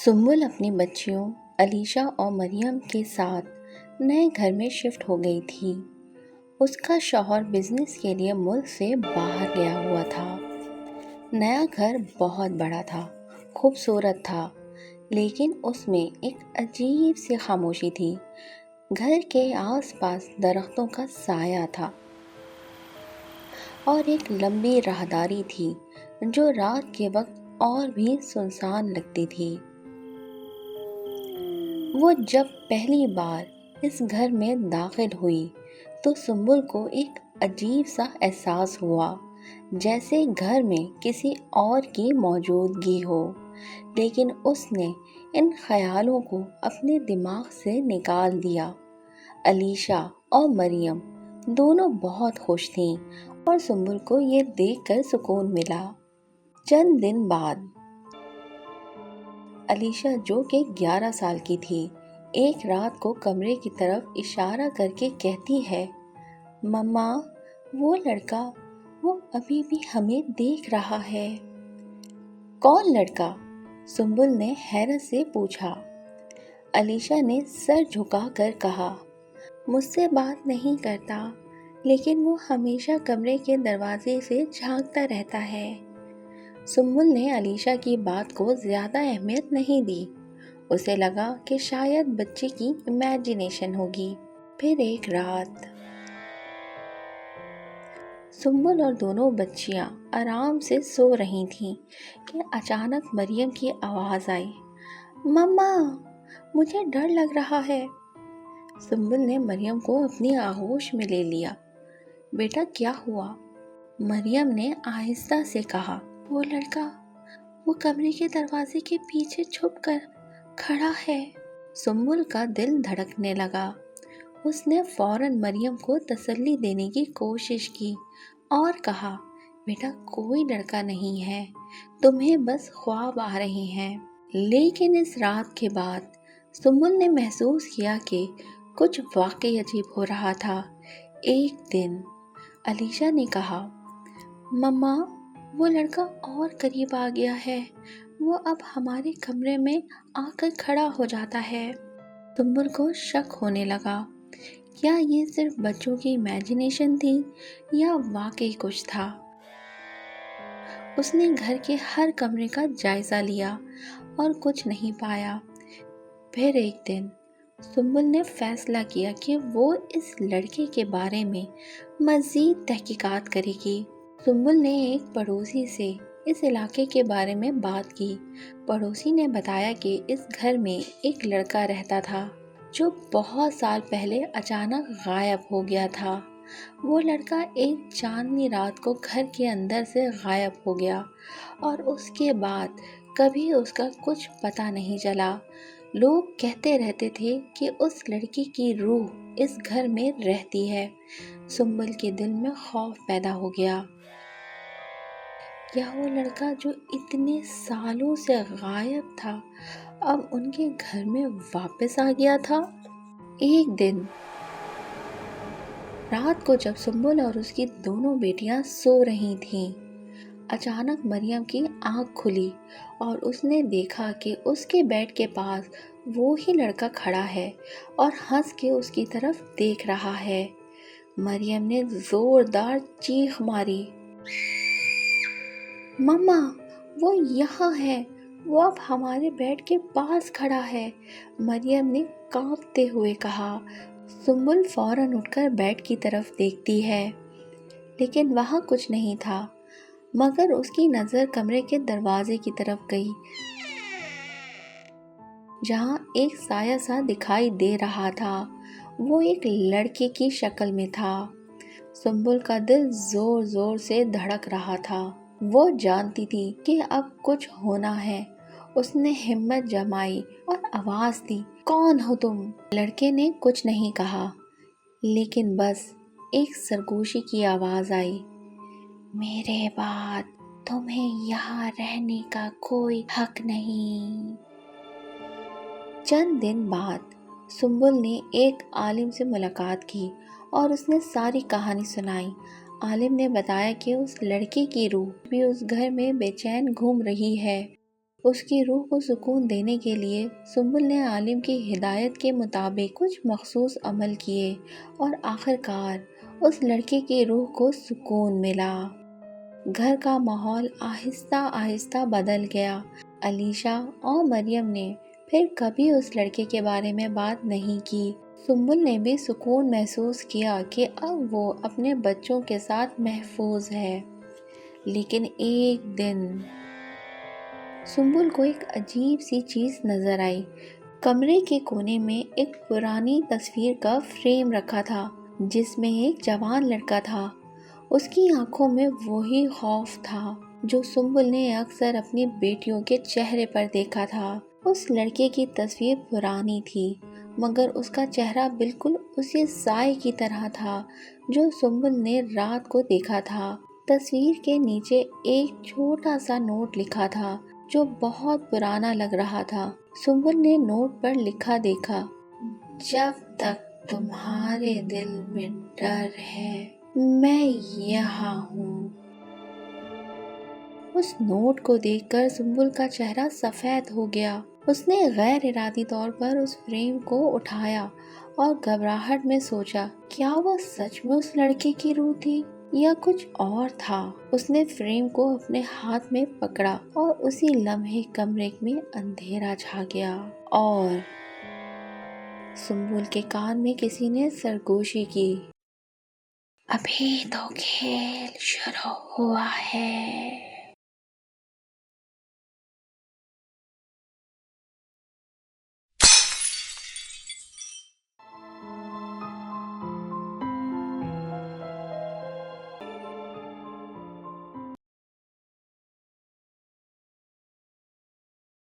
سنبل اپنی بچیوں علیشا اور مریم کے ساتھ نئے گھر میں شفٹ ہو گئی تھی۔ اس کا شوہر بزنس کے لیے ملک سے باہر گیا ہوا تھا۔ نیا گھر بہت بڑا تھا، خوبصورت تھا، لیکن اس میں ایک عجیب سی خاموشی تھی۔ گھر کے آس پاس درختوں کا سایہ تھا اور ایک لمبی راہداری تھی جو رات کے وقت اور بھی سنسان لگتی تھی۔ وہ جب پہلی بار اس گھر میں داخل ہوئی تو سنبل کو ایک عجیب سا احساس ہوا، جیسے گھر میں کسی اور کی موجودگی ہو، لیکن اس نے ان خیالوں کو اپنے دماغ سے نکال دیا۔ علیشا اور مریم دونوں بہت خوش تھیں اور سنبل کو یہ دیکھ کر سکون ملا۔ چند دن بعد علیشا جو کہ 11 سال کی تھی، ایک رات کو کمرے کی طرف اشارہ کر کے کہتی ہے، مما، وہ لڑکا، وہ ابھی بھی ہمیں دیکھ رہا ہے۔ کون لڑکا؟ سنبل نے حیرت سے پوچھا۔ علیشا نے سر جھکا کر کہا، مجھ سے بات نہیں کرتا، لیکن وہ ہمیشہ کمرے کے دروازے سے جھانکتا رہتا ہے۔ سنبل نے علیشا کی بات کو زیادہ اہمیت نہیں دی۔ اسے لگا کہ شاید بچے کی امیجنیشن ہوگی۔ پھر ایک رات سنبل اور دونوں بچیاں آرام سے سو رہی تھیں کہ اچانک مریم کی آواز آئی، مما، مجھے ڈر لگ رہا ہے۔ سنبل نے مریم کو اپنی آغوش میں لے لیا۔ بیٹا، کیا ہوا؟ مریم نے آہستہ سے کہا، وہ لڑکا، وہ کمرے کے دروازے کے پیچھے چھپ کر کھڑا ہے۔ سنبل کا دل دھڑکنے لگا۔ اس نے فوراً مریم کو تسلی دینے کی کوشش کی اور کہا، بیٹا، کوئی لڑکا نہیں ہے، تمہیں بس خواب آ رہے ہیں۔ لیکن اس رات کے بعد سنبل نے محسوس کیا کہ کچھ واقعی عجیب ہو رہا تھا۔ ایک دن علیشا نے کہا، مما، وہ لڑکا اور قریب آ گیا ہے، وہ اب ہمارے کمرے میں آ کر کھڑا ہو جاتا ہے۔ سنبل کو شک ہونے لگا، کیا یہ صرف بچوں کی امیجنیشن تھی یا واقعی کچھ تھا؟ اس نے گھر کے ہر کمرے کا جائزہ لیا اور کچھ نہیں پایا۔ پھر ایک دن سنبل نے فیصلہ کیا کہ وہ اس لڑکے کے بارے میں مزید تحقیقات کرے گی۔ سنبل نے ایک پڑوسی سے اس علاقے کے بارے میں بات کی۔ پڑوسی نے بتایا کہ اس گھر میں ایک لڑکا رہتا تھا جو بہت سال پہلے اچانک غائب ہو گیا تھا۔ وہ لڑکا ایک چاندنی رات کو گھر کے اندر سے غائب ہو گیا اور اس کے بعد کبھی اس کا کچھ پتہ نہیں چلا۔ لوگ کہتے رہتے تھے کہ اس لڑکی کی روح اس گھر میں رہتی ہے۔ سنبل کے دل میں خوف پیدا ہو گیا۔ کیا وہ لڑکا جو اتنے سالوں سے غائب تھا اب ان کے گھر میں واپس آ گیا تھا؟ ایک دن رات کو جب سنبل اور اس کی دونوں بیٹیاں سو رہی تھیں، اچانک مریم کی آنکھ کھلی اور اس نے دیکھا کہ اس کے بیڈ کے پاس وہی لڑکا کھڑا ہے اور ہنس کے اس کی طرف دیکھ رہا ہے۔ مریم نے زوردار چیخ ماری، مما، وہ یہاں ہے، وہ اب ہمارے بیڈ کے پاس کھڑا ہے، مریم نے کانپتے ہوئے کہا۔ سنبل فوراً اٹھ کر بیڈ کی طرف دیکھتی ہے، لیکن وہاں کچھ نہیں تھا، مگر اس کی نظر کمرے کے دروازے کی طرف گئی، جہاں ایک سایہ سا دکھائی دے رہا تھا۔ وہ ایک لڑکے کی شکل میں تھا۔ سنبل کا دل زور زور سے دھڑک رہا تھا۔ وہ جانتی تھی کہ اب کچھ ہونا ہے۔ اس نے ہمت جمائی اور آواز دی، کون ہو تم؟ لڑکے نے کچھ نہیں کہا، لیکن بس ایک سرگوشی کی آواز آئی، میرے بعد تمہیں یہاں رہنے کا کوئی حق نہیں۔ چند دن بعد سنبل نے ایک عالم سے ملاقات کی اور اس نے ساری کہانی سنائی۔ عالم نے بتایا کہ اس لڑکے کی روح بھی اس گھر میں بے چین گھوم رہی ہے۔ اس کی روح کو سکون دینے کے لیے سنبل نے عالم کی ہدایت کے مطابق کچھ مخصوص عمل کیے اور آخر کار اس لڑکے کی روح کو سکون ملا۔ گھر کا ماحول آہستہ آہستہ بدل گیا۔ علیشہ اور مریم نے پھر کبھی اس لڑکے کے بارے میں بات نہیں کی۔ سنبل نے بھی سکون محسوس کیا کہ اب وہ اپنے بچوں کے ساتھ محفوظ ہے۔ لیکن ایک دن سنبل کو ایک عجیب سی چیز نظر آئی۔ کمرے کے کونے میں ایک پرانی تصویر کا فریم رکھا تھا جس میں ایک جوان لڑکا تھا۔ اس کی آنکھوں میں وہی خوف تھا جو سنبل نے اکثر اپنی بیٹیوں کے چہرے پر دیکھا تھا۔ اس لڑکے کی تصویر پرانی تھی مگر اس کا چہرہ بالکل اسی سائے کی طرح تھا جو سنبل نے رات کو دیکھا تھا۔ تصویر کے نیچے ایک چھوٹا سا نوٹ لکھا تھا جو بہت پرانا لگ رہا تھا۔ سنبل نے نوٹ پر لکھا دیکھا، جب تک تمہارے دل میں ڈر ہے میں یہاں ہوں۔ اس نوٹ کو دیکھ کر سنبل کا چہرہ سفید ہو گیا۔ اس نے غیر ارادی طور پر اس فریم کو اٹھایا اور گھبراہٹ میں سوچا، کیا وہ سچ میں اس لڑکے کی روح تھی یا کچھ اور تھا؟ اس نے فریم کو اپنے ہاتھ میں پکڑا اور اسی لمحے کمرے میں اندھیرا چھا گیا اور سنبل کے کان میں کسی نے سرگوشی کی، ابھی تو کھیل شروع ہوا ہے۔